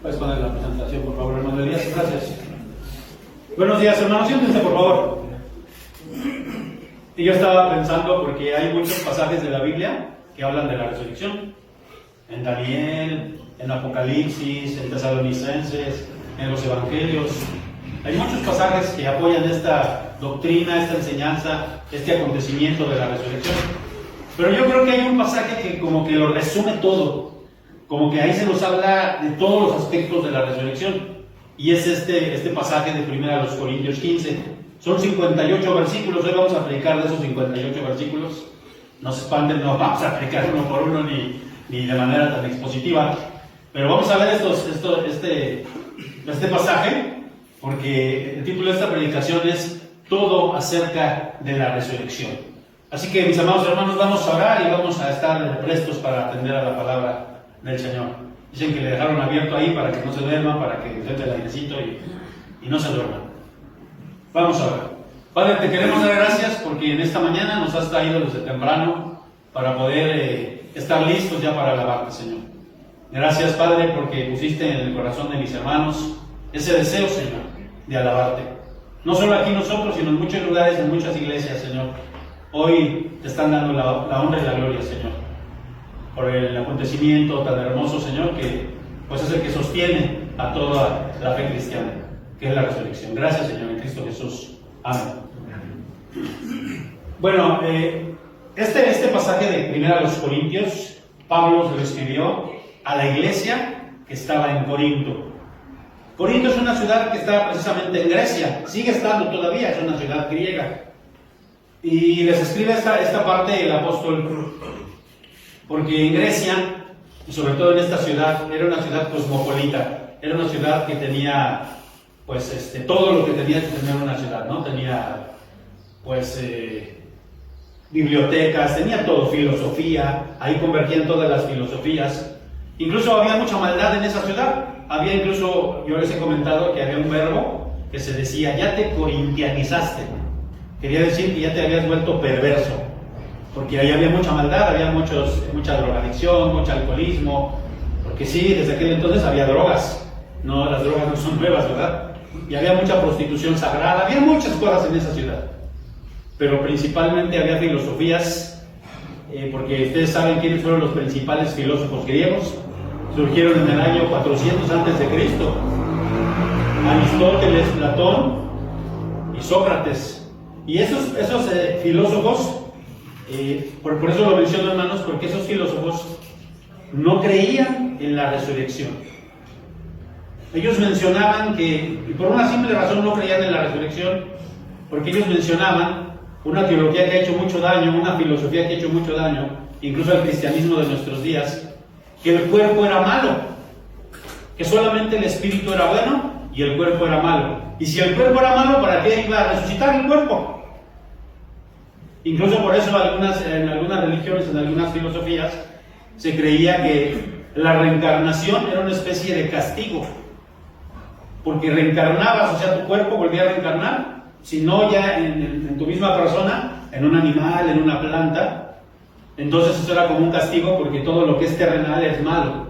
Puedes poner la presentación, por favor, hermano Elías. Gracias. Buenos días, hermanos. Siéntense, por favor. Y yo estaba pensando, porque hay muchos pasajes de la Biblia que hablan de la resurrección. En Daniel, en Apocalipsis, en Tesalonicenses, en los Evangelios. Hay muchos pasajes que apoyan esta doctrina, esta enseñanza, este acontecimiento de la resurrección. Pero yo creo que hay un pasaje que como que lo resume todo. Como que ahí se nos habla de todos los aspectos de la resurrección. Y es este pasaje de 1 Corintios 15. Son 58 versículos. Hoy vamos a predicar de esos 58 versículos. No se espanten, no vamos a predicar uno por uno ni de manera tan expositiva. Pero vamos a ver este pasaje, porque el título de esta predicación es Todo acerca de la resurrección. Así que, mis amados hermanos, vamos a orar y vamos a estar prestos para atender a la palabra del Señor. Dicen que le dejaron abierto ahí para que no se duerman, para que se dé el airecito y no se duerman. Vamos a orar. Padre, te queremos dar gracias porque en esta mañana nos has traído desde temprano para poder estar listos ya para alabarte, Señor. Gracias, Padre, porque pusiste en el corazón de mis hermanos ese deseo, Señor, de alabarte. No solo aquí nosotros, sino en muchos lugares, en muchas iglesias, Señor. Hoy te están dando la honra y la gloria, Señor, por el acontecimiento tan hermoso, Señor, que pues es el que sostiene a toda la fe cristiana, que es la resurrección. Gracias, Señor, en Cristo Jesús. Amén. Bueno, este pasaje de 1 Corintios, Pablo se lo escribió a la iglesia que estaba en Corinto. Corinto es una ciudad que está precisamente en Grecia, sigue estando todavía, es una ciudad griega. Y les escribe esta parte el apóstol, porque en Grecia, y sobre todo en esta ciudad, era una ciudad cosmopolita, era una ciudad que tenía, pues, todo lo que tenía que tener una ciudad, ¿no? Tenía, pues, bibliotecas, tenía todo, filosofía, ahí convergían todas las filosofías. Incluso había mucha maldad en esa ciudad. Había incluso, yo les he comentado que había un verbo que se decía, ya te corintianizaste. Quería decir que ya te habías vuelto perverso. Porque ahí había mucha maldad, había mucha drogadicción, mucho alcoholismo. Porque sí, desde aquel entonces había drogas. No, las drogas no son nuevas, ¿verdad? Y había mucha prostitución sagrada, había muchas cosas en esa ciudad. Pero principalmente había filosofías, porque ustedes saben quiénes fueron los principales filósofos griegos. Surgieron en el año 400 a.C. Aristóteles, Platón y Sócrates. Y esos filósofos, por eso lo menciono, hermanos, porque esos filósofos no creían en la resurrección. Ellos mencionaban que, y por una simple razón no creían en la resurrección, porque ellos mencionaban una teología que ha hecho mucho daño, una filosofía que ha hecho mucho daño, incluso al cristianismo de nuestros días, que el cuerpo era malo, que solamente el espíritu era bueno y el cuerpo era malo. Y si el cuerpo era malo, ¿para qué iba a resucitar el cuerpo? Incluso por eso en algunas religiones, en algunas filosofías, se creía que la reencarnación era una especie de castigo, porque reencarnabas, o sea, tu cuerpo volvía a reencarnar, si no ya en tu misma persona, en un animal, en una planta. Entonces eso era como un castigo, porque todo lo que es terrenal es malo.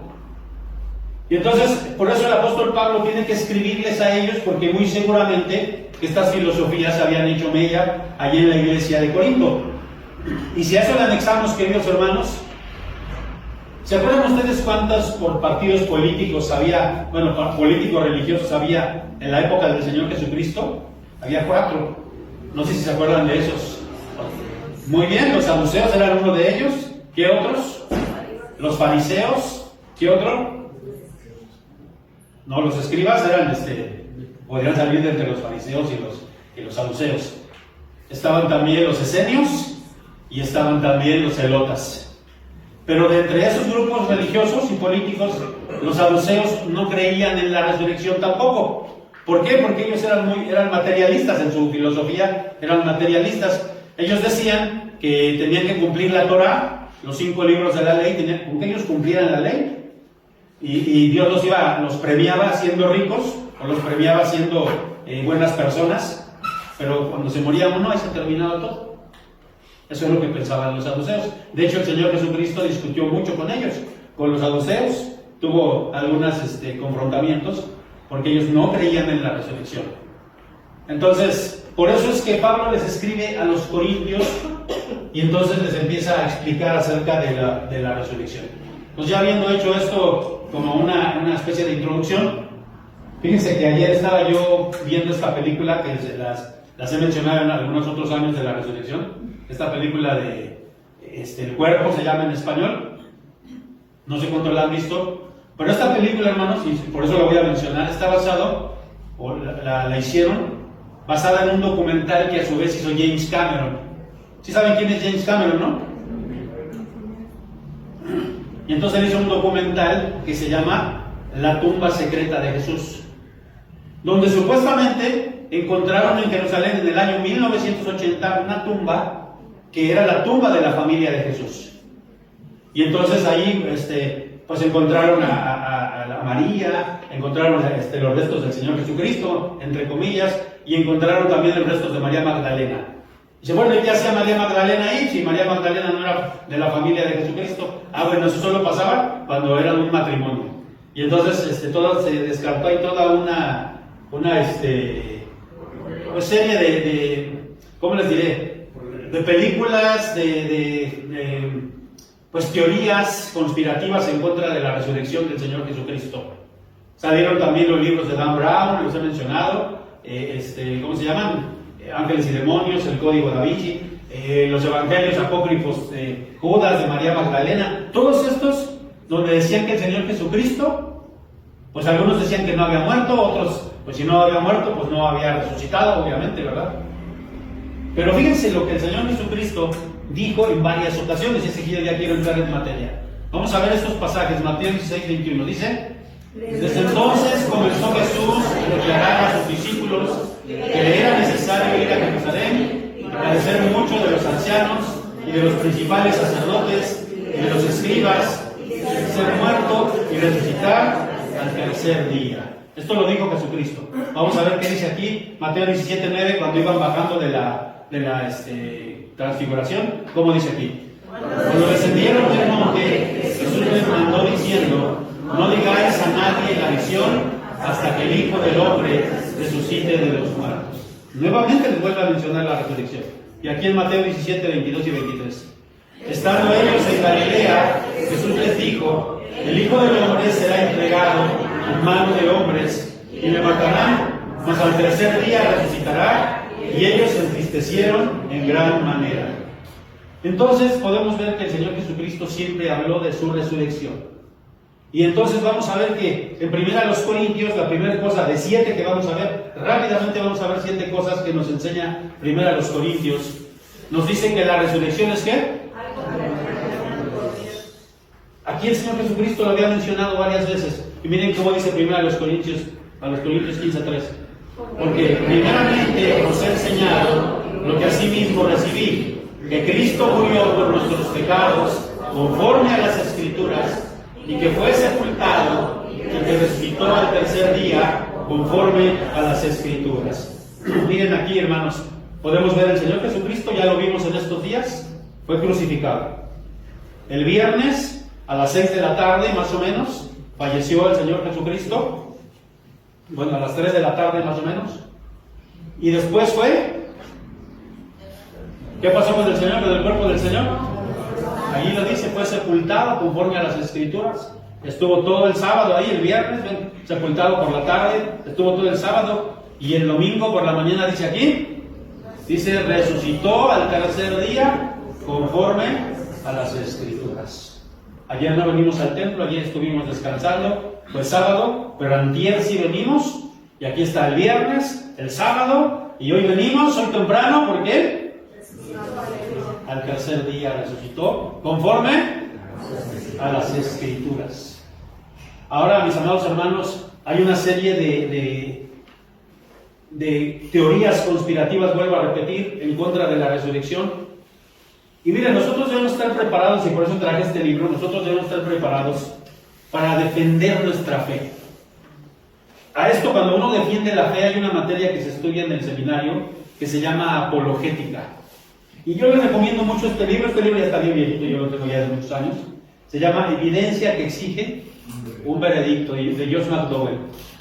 Y entonces, por eso el apóstol Pablo tiene que escribirles a ellos, porque muy seguramente estas filosofías habían hecho mella allí en la iglesia de Corinto. Y si a eso le anexamos, queridos hermanos, ¿se acuerdan ustedes cuántos partidos políticos había, políticos religiosos había en la época del Señor Jesucristo? Había 4. No sé si se acuerdan de esos. Muy bien, los saduceos eran uno de ellos. ¿Qué otros? Los fariseos. ¿Qué otro? No, los escribas eran, podrían salir de entre los fariseos y los saduceos. Estaban también los esenios y estaban también los celotas. Pero de entre esos grupos religiosos y políticos, los saduceos no creían en la resurrección tampoco. ¿Por qué? Porque ellos eran materialistas en su filosofía, eran materialistas. Ellos decían que tenían que cumplir la Torá, los 5 libros de la ley, con que ellos cumplieran la ley. Y Dios los premiaba siendo ricos, o los premiaba siendo buenas personas, pero cuando se moría uno, ahí se terminaba todo. Eso es lo que pensaban los saduceos. De hecho, el Señor Jesucristo discutió mucho con ellos, con los saduceos, tuvo algunos confrontamientos, porque ellos no creían en la resurrección. Entonces, por eso es que Pablo les escribe a los corintios y entonces les empieza a explicar acerca de la resurrección. Pues ya habiendo hecho esto como una especie de introducción, fíjense que ayer estaba yo viendo esta película que las he mencionado en algunos otros años de la resurrección. Esta película de El Cuerpo se llama en español. No sé cuántos la han visto, pero esta película, hermanos, y por eso la voy a mencionar, está basado, o la hicieron, basada en un documental que a su vez hizo James Cameron. ¿Sí saben quién es James Cameron, no? Y entonces él hizo un documental que se llama La tumba secreta de Jesús, donde supuestamente encontraron en Jerusalén en el año 1980 una tumba que era la tumba de la familia de Jesús. Y entonces ahí pues encontraron a María, encontraron los restos del Señor Jesucristo, entre comillas, y encontraron también los restos de María Magdalena. Dice, bueno, ¿y qué hacía María Magdalena ahí? Si María Magdalena no era de la familia de Jesucristo. Bueno, eso solo pasaba cuando eran un matrimonio. Y entonces todo se descartó, y toda una pues serie de ¿cómo les diré? De películas, pues teorías conspirativas en contra de la resurrección del Señor Jesucristo. Salieron también los libros de Dan Brown, los he mencionado, ¿cómo se llaman? Ángeles y Demonios, el Código Da Vinci, los Evangelios apócrifos de Judas, de María Magdalena, todos estos donde decían que el Señor Jesucristo, pues algunos decían que no había muerto, otros, pues si no había muerto, pues no había resucitado, obviamente, ¿verdad? Pero fíjense lo que el Señor Jesucristo dijo en varias ocasiones, y ese ya quiero entrar en materia. Vamos a ver estos pasajes. Mateo 16, 21 dice: desde entonces comenzó Jesús a declarar a sus discípulos que le era necesario ir a Jerusalén y padecer mucho de los ancianos y de los principales sacerdotes y de los escribas, ser muerto y resucitar al tercer día. Esto lo dijo Jesucristo. Vamos a ver qué dice aquí, Mateo 17, 9, cuando iban bajando de la transfiguración. ¿Cómo dice aquí? Cuando descendieron del monte, Jesús les mandó diciendo: no digáis a nadie la visión hasta que el Hijo del Hombre resucite de los muertos. Nuevamente les vuelve a mencionar la resurrección. Y aquí en Mateo 17, 22 y 23. Estando ellos en Galilea, Jesús les dijo: el Hijo del Hombre será entregado en manos de hombres y le matarán, mas al tercer día resucitará. Y ellos se entristecieron en gran manera. Entonces podemos ver que el Señor Jesucristo siempre habló de su resurrección. Y entonces vamos a ver que en primera los Corintios, la primera cosa de 7 que vamos a ver, rápidamente vamos a ver 7 cosas que nos enseña primera los Corintios. Nos dicen que la resurrección es ¿qué? Aquí el Señor Jesucristo lo había mencionado varias veces. Y miren cómo dice primera a los Corintios 15:3. Porque primeramente os he enseñado lo que asimismo recibí, que Cristo murió por nuestros pecados, conforme a las Escrituras, y que fue sepultado, y que resucitó al tercer día, conforme a las Escrituras. Miren aquí, hermanos, podemos ver el Señor Jesucristo, ya lo vimos en estos días, fue crucificado. El viernes, a las 6 de la tarde, más o menos, falleció el Señor Jesucristo. Bueno, a las 3 de la tarde más o menos. Y después fue, ¿qué pasó con el Señor, con el cuerpo del Señor? Allí lo dice, fue sepultado conforme a las Escrituras. Estuvo todo el sábado ahí, el viernes, sepultado por la tarde, estuvo todo el sábado. Y el domingo por la mañana dice aquí, dice, resucitó al tercer día conforme a las Escrituras. Ayer no venimos al templo, ayer estuvimos descansando, fue sábado, pero antier sí venimos, y aquí está el viernes, el sábado, y hoy venimos, hoy temprano, ¿por qué? Al tercer día resucitó, conforme a las Escrituras. Ahora, mis amados hermanos, hay una serie de teorías conspirativas, vuelvo a repetir, en contra de la resurrección. Y miren, nosotros debemos estar preparados, y por eso traje este libro, nosotros debemos estar preparados para defender nuestra fe. A esto, cuando uno defiende la fe, hay una materia que se estudia en el seminario que se llama apologética. Y yo les recomiendo mucho este libro ya está bien viejito, yo lo tengo ya de muchos años. Se llama Evidencia que exige Un veredicto, de Josh McDowell.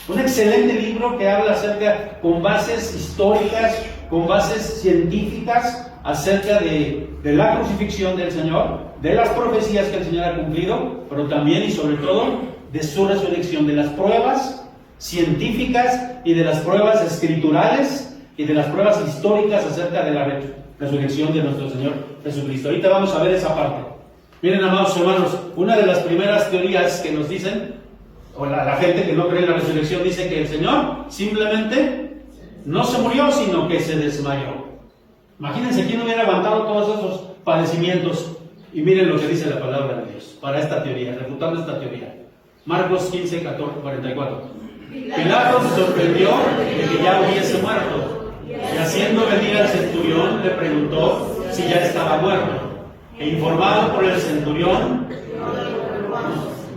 Un excelente libro que habla acerca, con bases históricas, con bases científicas, acerca de la crucifixión del Señor, de las profecías que el Señor ha cumplido, pero también y sobre todo de su resurrección, de las pruebas científicas y de las pruebas escriturales y de las pruebas históricas acerca de la resurrección de nuestro Señor Jesucristo. Ahorita vamos a ver esa parte. Miren, amados hermanos, una de las primeras teorías que nos dicen, o la gente que no cree en la resurrección, dice que el Señor simplemente no se murió, sino que se desmayó. Imagínense quién hubiera aguantado todos esos padecimientos. Y miren lo que dice la palabra de Dios para esta teoría, refutando esta teoría. Marcos 15, 44. Pilato se sorprendió de que ya hubiese muerto, y haciendo venir al centurión le preguntó si ya estaba muerto. E informado por el centurión,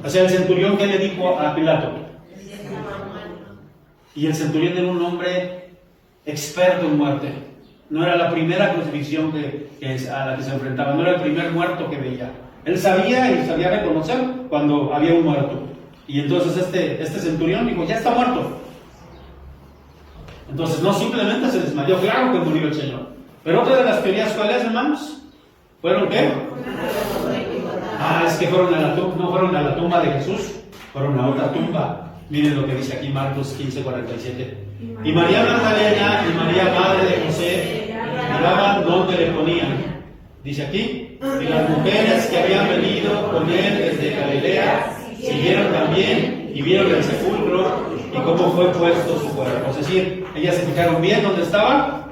o sea, el centurión, ¿qué le dijo a Pilato? Y el centurión era un hombre experto en muerte. No era la primera crucifixión a la que se enfrentaba, no era el primer muerto que veía. Él sabía y sabía reconocer cuando había un muerto. Y entonces este centurión dijo, ya está muerto. Entonces no simplemente se desmayó, claro que murió el Señor. Pero otra de las teorías, ¿cuáles, hermanos? ¿Fueron qué? Es que fueron no fueron a la tumba de Jesús, fueron a otra tumba. Miren lo que dice aquí Marcos 15, 47. Y María Magdalena y María, madre de José, miraban dónde le ponían. Dice aquí, y las mujeres que habían venido con él desde Galilea siguieron también y vieron el sepulcro y cómo fue puesto su cuerpo. Es decir, ellas se fijaron bien dónde estaba,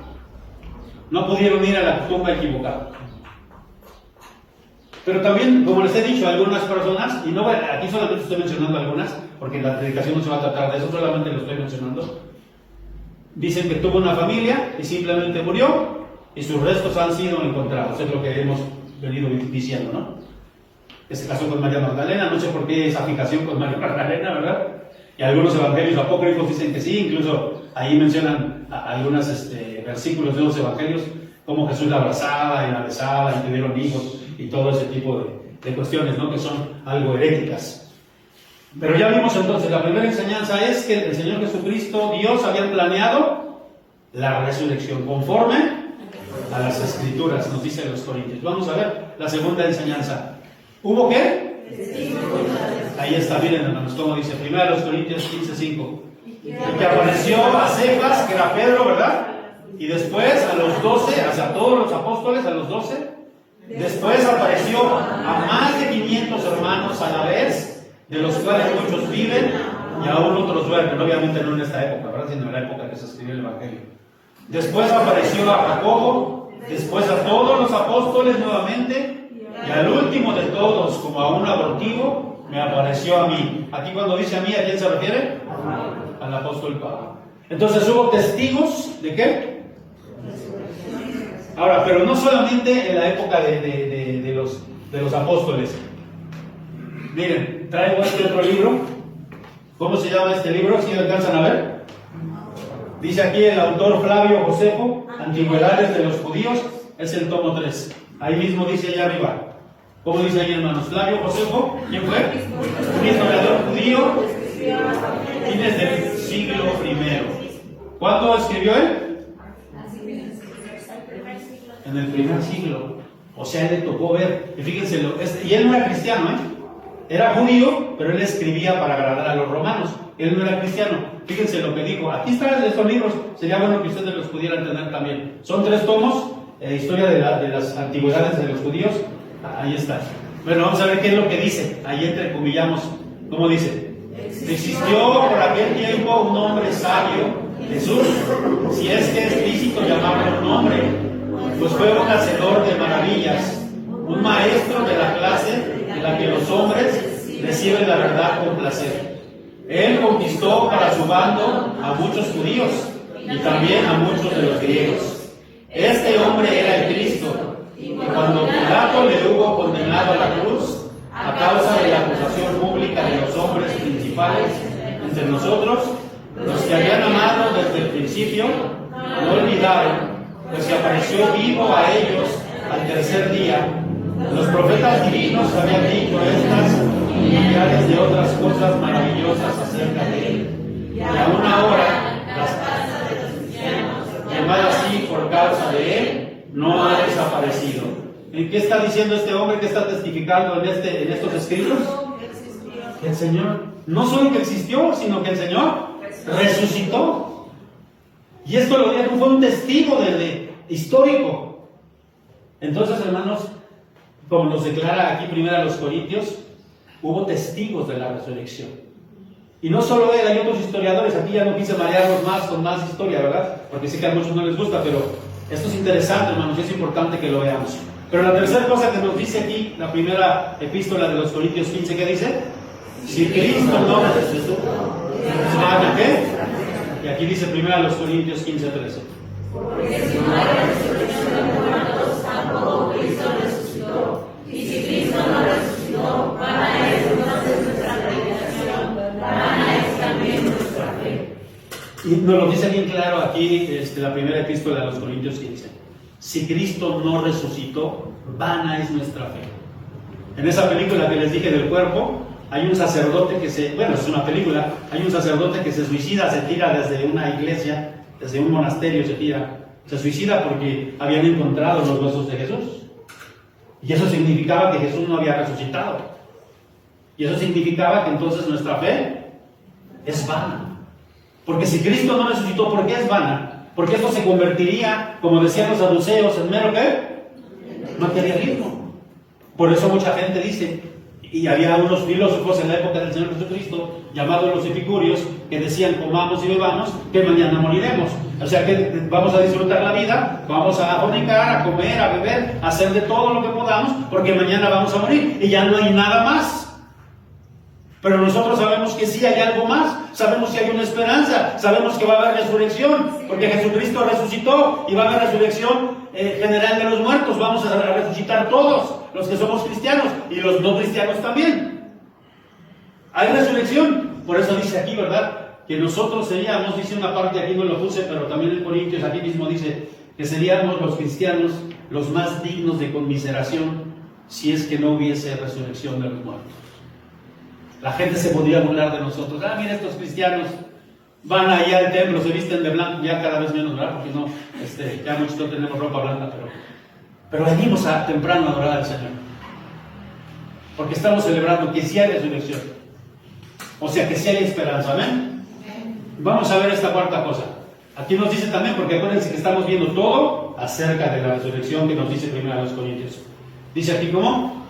no pudieron ir a la tumba equivocada. Pero también, como les he dicho, algunas personas, y no aquí solamente estoy mencionando algunas, porque la predicación no se va a tratar de eso, solamente lo estoy mencionando, dicen que tuvo una familia y simplemente murió y sus restos han sido encontrados. Es lo que hemos venido diciendo, ¿no? Se casó con María Magdalena, no sé por qué esa fijación con María Magdalena, ¿verdad? Y algunos evangelios apócrifos dicen que sí, incluso ahí mencionan algunos versículos de los evangelios, como Jesús la abrazaba y la besaba y tuvieron hijos y todo ese tipo de cuestiones, ¿no? Que son algo heréticas. Pero ya vimos entonces, la primera enseñanza es que el Señor Jesucristo, Dios había planeado la resurrección conforme a las Escrituras, nos dice los Corintios. Vamos a ver la segunda enseñanza. ¿Hubo qué? Ahí está, miren hermanos, como dice, 1 Corintios 15:5. El que apareció a Cefas, que era Pedro, ¿verdad? Y después a los 12, a todos los apóstoles, a los 12. Después apareció a más de 500 hermanos a la vez, de los cuales muchos viven y aún otros duermen. Obviamente no en esta época, ¿verdad? Sino en la época que se escribió el Evangelio. Después apareció a Jacobo, después a todos los apóstoles nuevamente, y al último de todos, como a un abortivo, me apareció a mí. Aquí cuando dice a mí, ¿a quién se refiere? Al apóstol Pablo. Entonces hubo testigos ¿de qué? Ahora, pero no solamente en la época de los apóstoles. Miren, traigo este otro libro. ¿Cómo se llama este libro? ¿Si lo alcanzan a ver? Dice aquí el autor Flavio Josefo, Antigüedades de los Judíos, es el tomo 3. Ahí mismo dice allá arriba. ¿Cómo dice ahí, hermanos? Flavio Josefo, ¿quién fue? Un historiador judío, fines del siglo I. ¿Cuándo escribió él? En el primer siglo. O sea, él le tocó ver. Y fíjense, y él no era cristiano, ¿eh? Era judío, pero él escribía para agradar a los romanos. Él no era cristiano. Fíjense lo que dijo. Aquí están estos libros. Sería bueno que ustedes los pudieran tener también. Son 3 tomos. Historia de las antigüedades de los judíos. Ahí está. Bueno, vamos a ver qué es lo que dice. Ahí entrecomillamos. ¿Cómo dice? Existió por aquel tiempo un hombre sabio, Jesús, si es que es lícito llamarlo un hombre, pues fue un hacedor de maravillas, un maestro de la clase en la que los hombres reciben la verdad con placer. Él conquistó para su bando a muchos judíos y también a muchos de los griegos. Este hombre era el Cristo, y cuando Pilato le hubo condenado a la cruz, a causa de la acusación pública de los hombres principales entre nosotros, los que habían amado desde el principio, no olvidaron, pues que apareció vivo a ellos al tercer día. Los profetas divinos habían dicho estas millares de otras cosas maravillosas acerca de Él. Y aún ahora, las casas de los cristianos, llamadas así por causa de Él, no ha desaparecido. ¿En qué está diciendo este hombre? ¿Qué está testificando en estos escritos? Que el Señor, no solo que existió, sino que el Señor resucitó. Y esto lo dijo, fue un testigo histórico. Entonces, hermanos, como nos declara aquí primero a los Corintios, hubo testigos de la resurrección. Y no solo él, hay otros historiadores. Aquí ya no quise marearlos más con más historia, ¿verdad? Porque sé que a muchos no les gusta, pero esto es interesante, hermanos, y es importante que lo veamos. Pero la tercera cosa que nos dice aquí, la primera epístola de los Corintios 15, ¿qué dice? Si Cristo no resucitó, ¿vana qué? Y aquí dice primero a los Corintios 15, 13. Porque si no hay resurrección de muertos, tampoco Cristo resucitó. Y si Cristo no resucitó, vana es entonces nuestra predicación, vana es también nuestra fe. Y nos lo dice bien claro aquí la primera epístola de los Corintios 15. Si Cristo no resucitó, vana es nuestra fe. En esa película que les dije del cuerpo, hay un sacerdote bueno, es una película, hay un sacerdote que se suicida, se tira desde una iglesia, desde un monasterio se suicida porque habían encontrado los huesos de Jesús. Y eso significaba que Jesús no había resucitado. Y eso significaba que entonces nuestra fe es vana. Porque si Cristo no resucitó, ¿por qué es vana? Porque esto se convertiría, como decían los saduceos, en mero ¿qué? Materialismo. Por eso mucha gente dice, y había unos filósofos en la época del Señor Jesucristo, llamados los epicúreos, que decían, comamos y bebamos, que mañana moriremos. O sea que vamos a disfrutar la vida, vamos a fornicar, a comer, a beber, a hacer de todo lo que podamos, porque mañana vamos a morir y ya no hay nada más. Pero nosotros sabemos que sí hay algo más, sabemos que hay una esperanza, sabemos que va a haber resurrección, porque Jesucristo resucitó y va a haber resurrección general de los muertos. Vamos a resucitar todos, los que somos cristianos y los no cristianos también. Hay resurrección, por eso dice aquí, ¿verdad? Que nosotros seríamos, dice una parte, aquí no lo puse, pero también en Corintios, aquí mismo dice, que seríamos los cristianos los más dignos de conmiseración si es que no hubiese resurrección de los muertos. La gente se podría burlar de nosotros. Mira, estos cristianos van allá al templo, se visten de blanco, ya cada vez menos, ¿verdad? Porque no, ya muchos no tenemos ropa blanca, pero venimos temprano a adorar al Señor. Porque estamos celebrando que sí hay resurrección. O sea, que sí hay esperanza, ¿amén? Vamos a ver esta cuarta cosa. Aquí nos dice también, porque acuérdense que estamos viendo todo acerca de la resurrección que nos dice primero a los Corintios. Dice aquí, ¿cómo?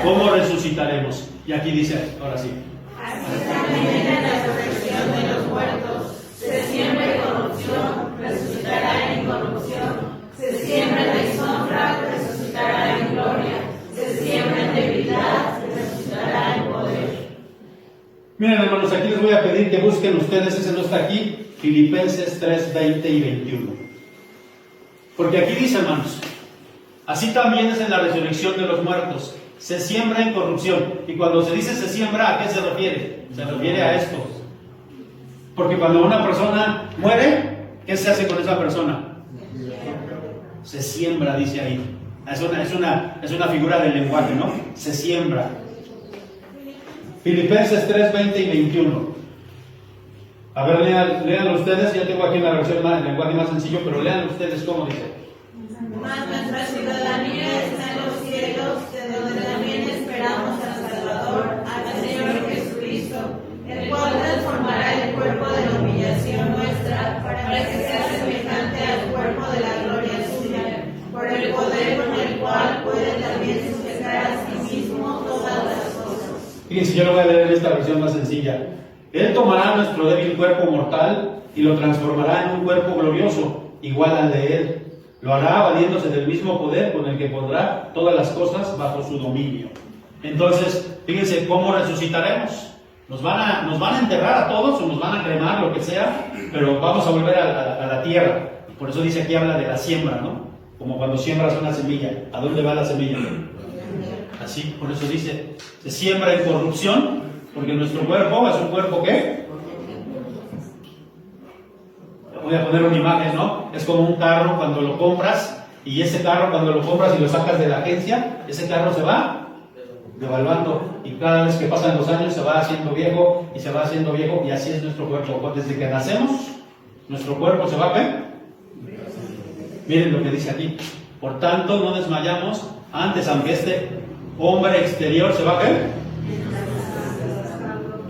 ¿Cómo resucitaremos? Y aquí dice, ahora sí. Así también en la resurrección de los muertos, se siembra en corrupción, resucitará en incorrupción, se siembra en deshonra, resucitará en gloria, se siembra en debilidad, resucitará en poder. Miren, hermanos, aquí les voy a pedir que busquen ustedes, ese no está aquí, Filipenses 3, 20 y 21. Porque aquí dice, hermanos, así también es en la resurrección de los muertos. Se siembra en corrupción. Y cuando se dice se siembra, ¿a qué se refiere? Se refiere a esto. Porque cuando una persona muere, ¿qué se hace con esa persona? Se siembra, dice ahí. Es una figura del lenguaje, ¿no? Se siembra. Filipenses 3, 20 y 21. A ver, lean ustedes. Ya tengo aquí la versión el lenguaje más sencillo, pero lean ustedes cómo dice. Mas nuestra ciudadanía está en los cielos, de donde también esperamos al Salvador, al Señor Jesucristo, el cual transformará el cuerpo de la humillación nuestra, para que sea semejante al cuerpo de la gloria suya, por el poder con el cual puede también sujetar a sí mismo todas las cosas. Fíjense, yo lo voy a leer en esta versión más sencilla. Él tomará nuestro débil cuerpo mortal y lo transformará en un cuerpo glorioso, igual al de Él. Lo hará valiéndose del mismo poder con el que pondrá todas las cosas bajo su dominio. Entonces, fíjense cómo resucitaremos. Nos van a enterrar a todos o nos van a cremar, lo que sea, pero vamos a volver a la tierra. Por eso dice aquí, habla de la siembra, ¿no? Como cuando siembras una semilla. ¿A dónde va la semilla? Así, por eso dice, se siembra en corrupción, porque nuestro cuerpo es un cuerpo ¿qué? Voy a poner una imagen, ¿no? Es como un carro cuando lo compras, y ese carro cuando lo compras y lo sacas de la agencia, ese carro se va devaluando, y cada vez que pasan los años se va haciendo viejo y se va haciendo viejo, y así es nuestro cuerpo. Desde que nacemos, nuestro cuerpo se va a ver. Miren lo que dice aquí: por tanto no desmayamos antes, aunque este hombre exterior se va a ver.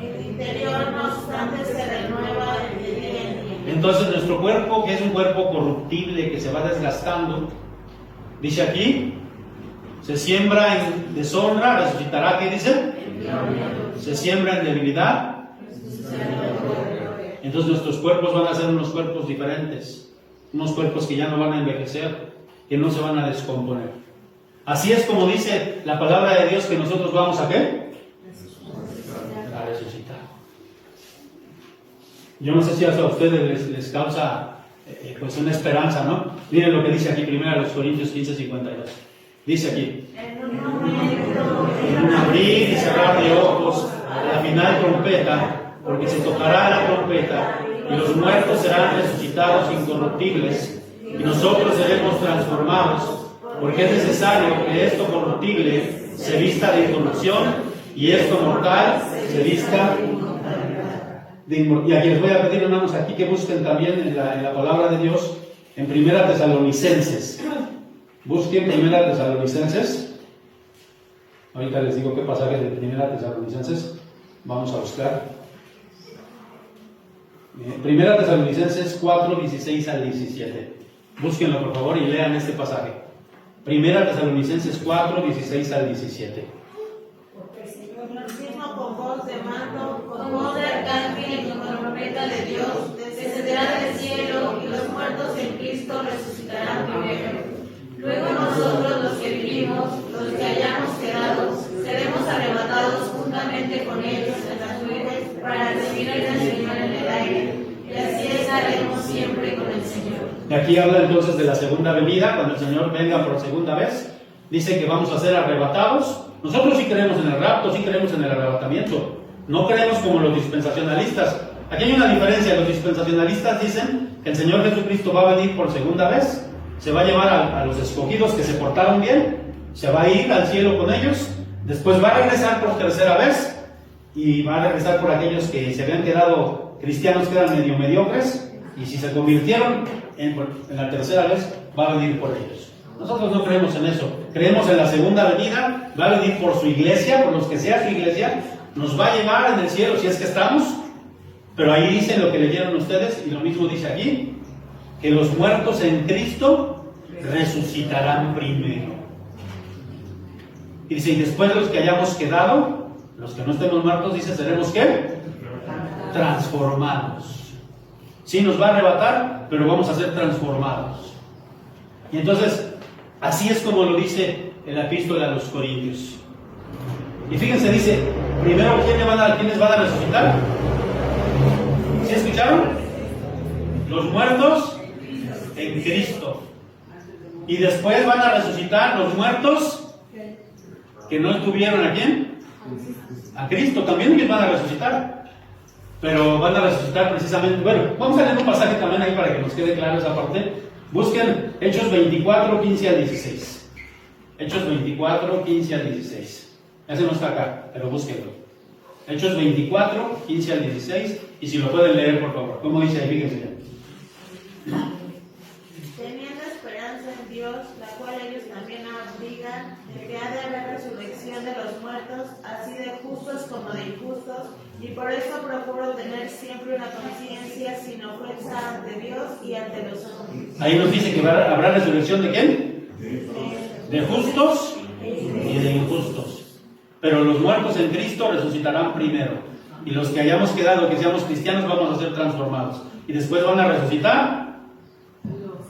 El interior, no obstante, se renueva de día en día. Entonces nuestro cuerpo, que es un cuerpo corruptible que se va desgastando, dice aquí, se siembra en deshonra, resucitará, ¿qué dice? Se siembra en debilidad. Entonces nuestros cuerpos van a ser unos cuerpos diferentes, unos cuerpos que ya no van a envejecer, que no se van a descomponer. Así es como dice la palabra de Dios que nosotros vamos a ¿qué? A resucitar. Yo no sé si eso a ustedes les causa pues una esperanza, ¿no? Miren lo que dice aquí, 1 Corintios 15:52. Dice aquí: en un abrir y cerrar de ojos, a la final trompeta, porque se tocará la trompeta, y los muertos serán resucitados incorruptibles, y nosotros seremos transformados, porque es necesario que esto corruptible se vista de incorrupción, y esto mortal se vista de inmortalidad. Y aquí les voy a pedir, hermanos, aquí que busquen también en la palabra de Dios, en 1 Tesalonicenses. Busquen 1 Tesalonicenses. Ahorita les digo qué pasaje de 1 Tesalonicenses vamos a buscar. 1 Tesalonicenses 4:16 al 17. Búsquenlo por favor y lean este pasaje. 1 Tesalonicenses 4:16 al 17. Con voz de mando, con voz de arcángel y con trompeta de Dios, descenderá del cielo, y los muertos en Cristo resucitarán primero. Luego nosotros, los que vivimos, los que hayamos quedado, seremos arrebatados juntamente con ellos en las nubes para recibir al Señor en el aire, y así estaremos siempre con el Señor. Y aquí habla entonces de la segunda venida, cuando el Señor venga por segunda vez. Dice que vamos a ser arrebatados. Nosotros sí creemos en el rapto, sí creemos en el arrebatamiento. No creemos como los dispensacionalistas. Aquí hay una diferencia. Los dispensacionalistas dicen que el Señor Jesucristo va a venir por segunda vez, se va a llevar a los escogidos que se portaron bien, se va a ir al cielo con ellos, después va a regresar por tercera vez, y va a regresar por aquellos que se habían quedado cristianos, que eran medio mediocres, y si se convirtieron en la tercera vez, va a venir por ellos. Nosotros no creemos en eso. Creemos en la segunda venida. Va a venir por su iglesia, por los que sea su iglesia. Nos va a llevar en el cielo si es que estamos. Pero ahí dice lo que leyeron ustedes, y lo mismo dice aquí, que los muertos en Cristo resucitarán primero. Y dice, y después los que hayamos quedado, los que no estemos muertos, dice, seremos ¿qué? Transformados. Sí, nos va a arrebatar, pero vamos a ser transformados. Y entonces, así es como lo dice en la epístola a los Corintios. Y fíjense, dice, primero, ¿quiénes van a resucitar? ¿Sí escucharon? Los muertos en Cristo. Y después van a resucitar los muertos que no estuvieron ¿a quién? A Cristo. También ellos van a resucitar. Pero van a resucitar precisamente. Bueno, vamos a leer un pasaje también ahí para que nos quede claro esa parte. Busquen Hechos 24, 15 al 16. Hechos 24, 15 al 16. Ese no está acá, pero búsquenlo. Hechos 24, 15 al 16. Y si lo pueden leer, por favor. ¿Cómo dice ahí? Fíjense. Teniendo esperanza en Dios, la cual ellos también abrigan, de que ha de haber resurrección de los muertos, así de justos como de injustos, y por eso procuro tener siempre una conciencia sin ofensa ante Dios y ante los hombres. Ahí nos dice que habrá resurrección de quién? De justos y de injustos. Pero los muertos en Cristo resucitarán primero. Y los que hayamos quedado, que seamos cristianos, vamos a ser transformados. Y después van a resucitar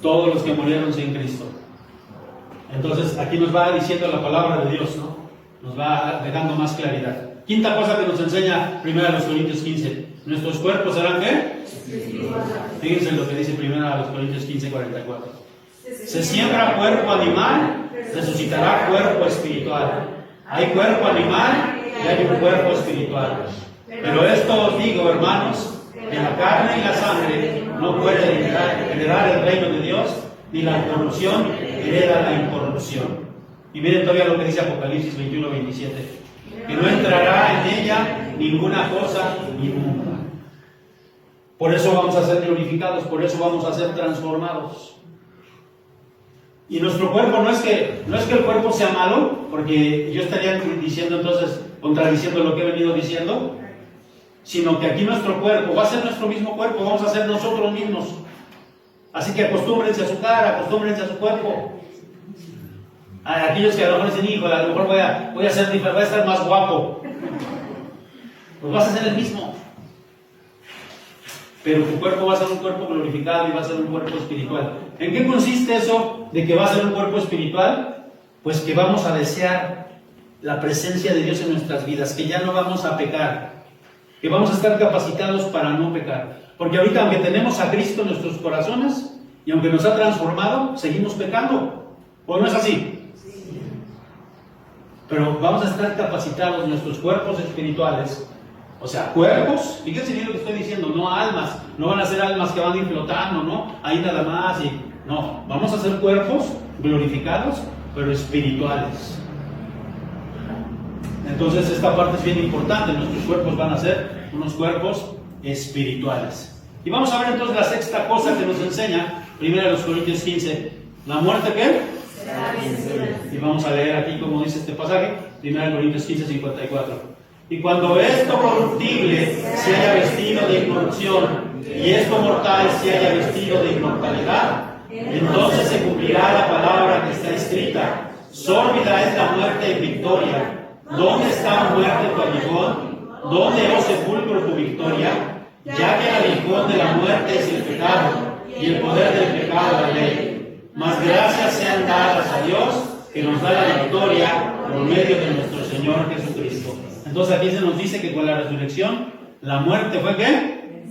todos los que murieron sin Cristo. Entonces aquí nos va diciendo la palabra de Dios, ¿no? Nos va dejando más claridad. Quinta cosa que nos enseña 1 Corintios 15. Nuestros cuerpos serán ¿qué? Fíjense lo que dice 1 Corintios 15, 44. Se siembra cuerpo animal, resucitará cuerpo espiritual. Hay cuerpo animal y hay un cuerpo espiritual. Pero esto os digo, hermanos, que la carne y la sangre no pueden heredar el reino de Dios, ni la corrupción hereda la incorrupción. Y miren todavía lo que dice Apocalipsis 21, 27. que no entrará en ella ninguna cosa inmunda. Por eso vamos a ser glorificados, por eso vamos a ser transformados. Y nuestro cuerpo no es que el cuerpo sea malo, porque yo estaría diciendo entonces, contradiciendo lo que he venido diciendo, sino que aquí nuestro cuerpo va a ser nuestro mismo cuerpo, vamos a ser nosotros mismos. Así que acostúmbrense a su cara, acostúmbrense a su cuerpo. A aquellos que a lo mejor dicen, hijo, a lo mejor voy a ser diferente, voy a estar más guapo. Pues vas a ser el mismo. Pero tu cuerpo va a ser un cuerpo glorificado y va a ser un cuerpo espiritual. ¿En qué consiste eso de que va a ser un cuerpo espiritual? Pues que vamos a desear la presencia de Dios en nuestras vidas, que ya no vamos a pecar, que vamos a estar capacitados para no pecar. Porque ahorita, aunque tenemos a Cristo en nuestros corazones y aunque nos ha transformado, seguimos pecando. ¿O no es así? Sí. Pero vamos a estar capacitados en nuestros cuerpos espirituales. O sea, cuerpos, fíjense bien lo que estoy diciendo, no almas, no van a ser almas que van a ir flotando, ¿no? Ahí nada más y no, vamos a ser cuerpos glorificados, pero espirituales. Entonces esta parte es bien importante, nuestros cuerpos van a ser unos cuerpos espirituales. Y vamos a ver entonces la sexta cosa que nos enseña, 1 Corintios 15, ¿la muerte qué? Será vencida. Y vamos a leer aquí como dice este pasaje, 1 Corintios 15, 54. Y cuando esto corruptible se haya vestido de incorrupción y esto mortal se haya vestido de inmortalidad, entonces se cumplirá la palabra que está escrita: sórbida es la muerte en victoria. ¿Dónde está, muerte, tu aguijón? ¿Dónde, oh sepulcro, tu victoria? Ya que el aguijón de la muerte es el pecado y el poder del pecado la ley. Mas gracias sean dadas a Dios que nos da la victoria por medio de nuestro Señor Jesucristo. Entonces aquí se nos dice que con la resurrección, la muerte fue ¿qué?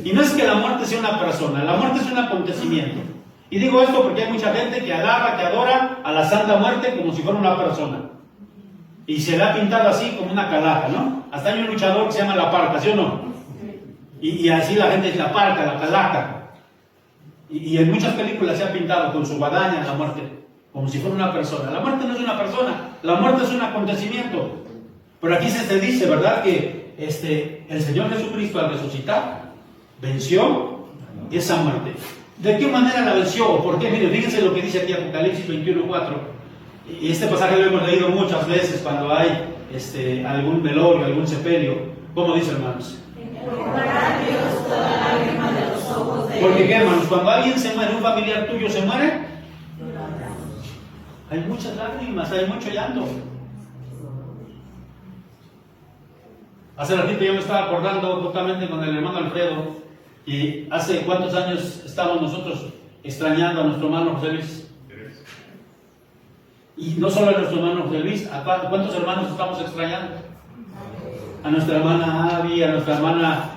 Y no es que la muerte sea una persona, la muerte es un acontecimiento. Y digo esto porque hay mucha gente que alaba, que adora a la Santa Muerte como si fuera una persona. Y se la ha pintado así como una calaca, ¿no? Hasta hay un luchador que se llama La Parca, ¿sí o no? Y así la gente es La Parca, la calaca. Y en muchas películas se ha pintado con su guadaña la muerte, como si fuera una persona. La muerte no es una persona, la muerte es un acontecimiento. Pero aquí se te dice, ¿verdad? Que el Señor Jesucristo al resucitar venció esa muerte. ¿De qué manera la venció? ¿Por qué? Miren, fíjense lo que dice aquí Apocalipsis 21:4. Y este pasaje lo hemos leído muchas veces cuando hay algún velorio, algún sepelio. ¿Cómo dice, hermanos? Dios toda lágrima de los ojos de Porque ¿qué, hermanos? Cuando alguien se muere, un familiar tuyo se muere, hay muchas lágrimas, hay mucho llanto. Hace ratito yo me estaba acordando justamente con el hermano Alfredo, y hace cuántos años estábamos nosotros extrañando a nuestro hermano José Luis. Y no solo a nuestro hermano José Luis, ¿a cuántos hermanos estamos extrañando? A nuestra hermana Avi, a nuestra hermana,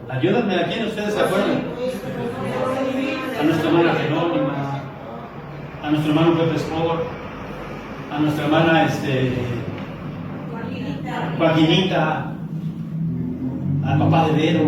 ayúdenme, ¿a quién ustedes se acuerdan? A nuestra hermana Jerónima, a nuestro hermano Pepe Sport, a nuestra hermana, Joaquinita, al papá de Vero.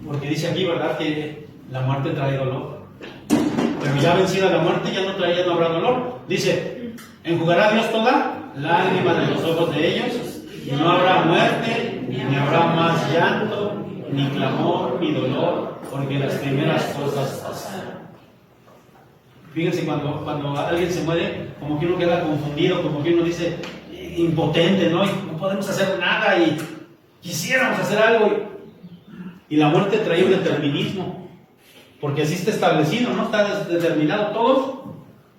Porque dice aquí, ¿verdad?, que la muerte trae dolor. Pero ya vencida la muerte, ya no habrá dolor. Dice, enjugará Dios toda lágrima de los ojos de ellos, y no habrá muerte, ni habrá más llanto, ni clamor, ni dolor, porque las primeras cosas pasaron. Fíjense, cuando alguien se muere, como que uno queda confundido, como que uno dice, impotente, ¿no? Y no podemos hacer nada y quisiéramos hacer algo. Y la muerte trae un determinismo, porque así está establecido, ¿no? Está determinado.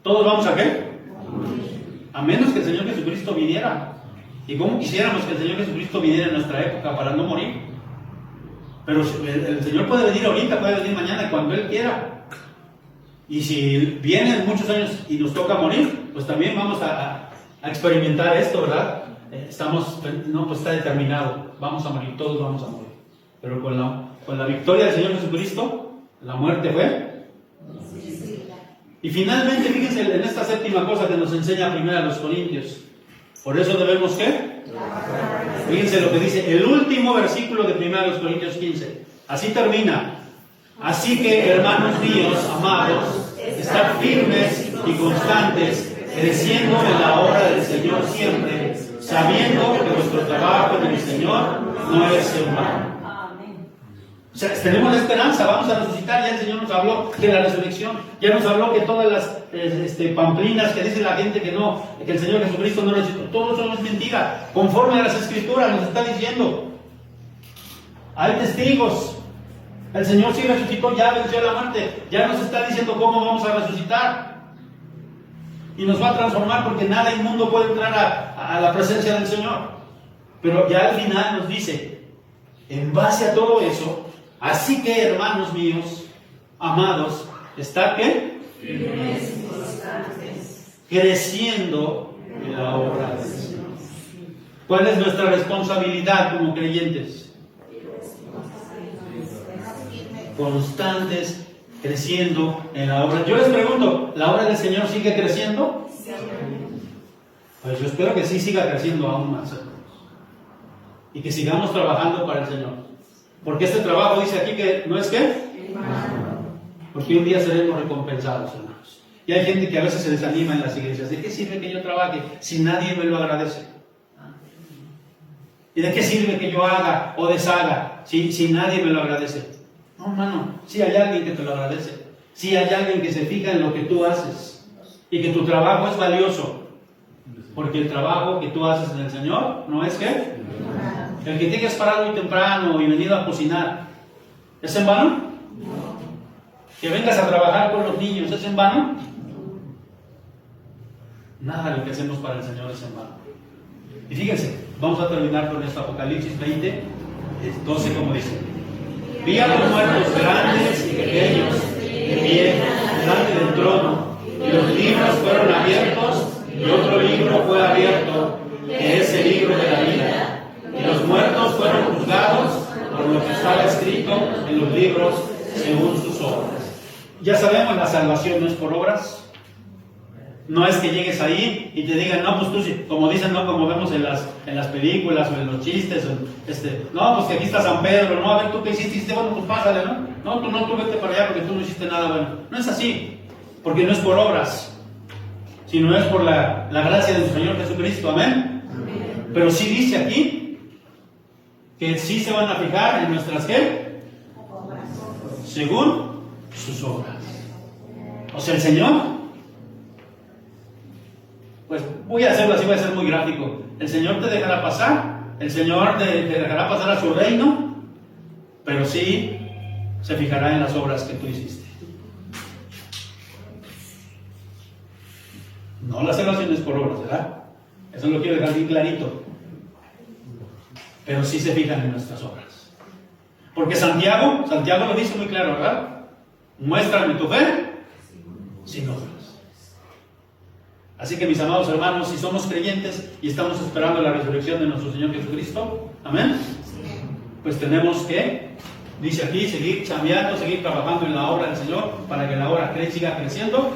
Todos vamos a ¿qué? A menos que el Señor Jesucristo viniera. ¿Y cómo quisiéramos que el Señor Jesucristo viniera en nuestra época para no morir? Pero el Señor puede venir ahorita, puede venir mañana, cuando Él quiera. Y si vienen muchos años y nos toca morir, pues también vamos a experimentar esto, ¿verdad? Pues está determinado, vamos a morir, todos vamos a morir. Pero con la victoria del Señor Jesucristo, la muerte fue. Y finalmente, fíjense en esta séptima cosa que nos enseña 1 Corintios. Por eso debemos ¿qué? Fíjense lo que dice el último versículo de 1 Corintios 15. Así termina. Así que, hermanos míos, amados, estad firmes y constantes, creciendo en la obra del Señor siempre, sabiendo que nuestro trabajo en el Señor no es en vano. O sea, tenemos la esperanza, vamos a resucitar. Ya el Señor nos habló de la resurrección, ya nos habló que todas las pamplinas que dice la gente que no, que el Señor Jesucristo no resucitó, todo eso es mentira, conforme a las Escrituras nos está diciendo. Hay testigos, el Señor sí resucitó, ya venció la muerte, ya nos está diciendo cómo vamos a resucitar. Y nos va a transformar, porque nada inmundo puede entrar a la presencia del Señor. Pero ya al final nos dice, en base a todo eso, así que, hermanos míos, amados, ¿está qué? Firmes y constantes, creciendo en la obra del Señor. ¿Cuál es nuestra responsabilidad como creyentes? Constantes, creciendo en la obra. Yo les pregunto, ¿la obra del Señor sigue creciendo? Pues yo espero que sí siga creciendo aún más, hermanos. Y que sigamos trabajando para el Señor. Porque este trabajo dice aquí que no es qué, porque un día seremos recompensados, hermanos. Y hay gente que a veces se desanima en las iglesias. ¿De qué sirve que yo trabaje si nadie me lo agradece? ¿Y de qué sirve que yo haga o deshaga si nadie me lo agradece? No, hermano, si hay alguien que te lo agradece, si hay alguien que se fija en lo que tú haces y que tu trabajo es valioso, porque el trabajo que tú haces en el Señor no es qué. El que tengas parado muy temprano y venido a cocinar, ¿es en vano? Que vengas a trabajar con los niños, ¿es en vano? Nada de lo que hacemos para el Señor es en vano. Y fíjense, vamos a terminar con esto, Apocalipsis 20, 12, como dice. Vi a los muertos grandes y pequeños, de pie, delante del trono, y los libros fueron abiertos, y otro libro fue abierto, que es el libro de la vida. Y los muertos fueron juzgados por lo que estaba escrito en los libros según sus obras. Ya sabemos, la salvación no es por obras. No es que llegues ahí y te digan, no, pues tú sí, como dicen, no, como vemos en las películas o en los chistes, no, pues que aquí está San Pedro, no, a ver, tú qué hiciste, hiciste, bueno, pues pásale, ¿no? No, tú vete para allá porque tú no hiciste nada bueno. No es así, porque no es por obras, sino es por la gracia de nuestro Señor Jesucristo, amén. Pero sí dice aquí que sí se van a fijar en nuestras ¿qué? Según sus obras. O sea, el Señor, pues voy a hacerlo así, voy a ser muy gráfico. El Señor te dejará pasar, el Señor te dejará pasar a su reino, pero sí se fijará en las obras que tú hiciste. No la salvación es por obras, ¿verdad? Eso lo quiero dejar bien clarito. Pero sí se fijan en nuestras obras. Porque Santiago lo dice muy claro, ¿verdad? Muéstrame tu fe sin obras. Así que, mis amados hermanos, si somos creyentes y estamos esperando la resurrección de nuestro Señor Jesucristo, amén, pues tenemos que, dice aquí, seguir chambeando, seguir trabajando en la obra del Señor para que la obra siga creciendo,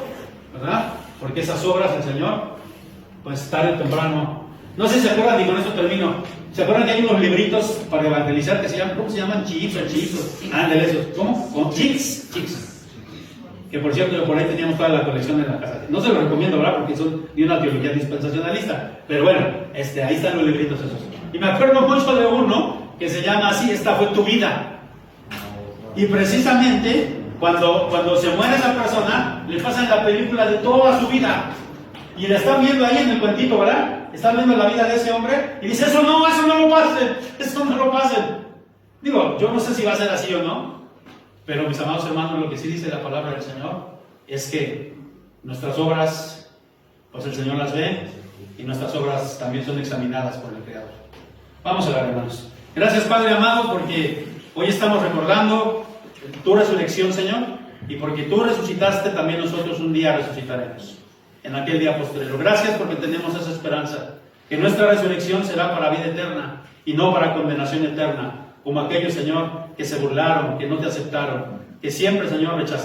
¿verdad? Porque esas obras del Señor, pues tarde o temprano. No sé si se acuerdan, y con eso termino. ¿Se acuerdan que hay unos libritos para evangelizar que se llaman, ¿cómo se llaman? Chips o chips. Ándale, esos. ¿Cómo? Con chips. Que por cierto, por ahí teníamos toda la colección en la casa. No se los recomiendo, ¿verdad? Porque son de una teología dispensacionalista. Pero bueno, ahí están los libritos esos. Y me acuerdo mucho de uno que se llama así, Esta fue tu vida. Y precisamente, cuando se muere esa persona, le pasan la película de toda su vida. Y la están viendo ahí en el cuentito, ¿verdad? Están viendo la vida de ese hombre y dice, eso no lo pasen. Digo, yo no sé si va a ser así o no, pero mis amados hermanos, lo que sí dice la palabra del Señor es que nuestras obras, pues el Señor las ve y nuestras obras también son examinadas por el Creador. Vamos a orar, hermanos. Gracias, Padre amado, porque hoy estamos recordando tu resurrección, Señor, y porque tú resucitaste, también nosotros un día resucitaremos. En aquel día postrero. Gracias porque tenemos esa esperanza, que nuestra resurrección será para vida eterna y no para condenación eterna, como aquellos, Señor, que se burlaron, que no te aceptaron, que siempre, Señor, rechazaron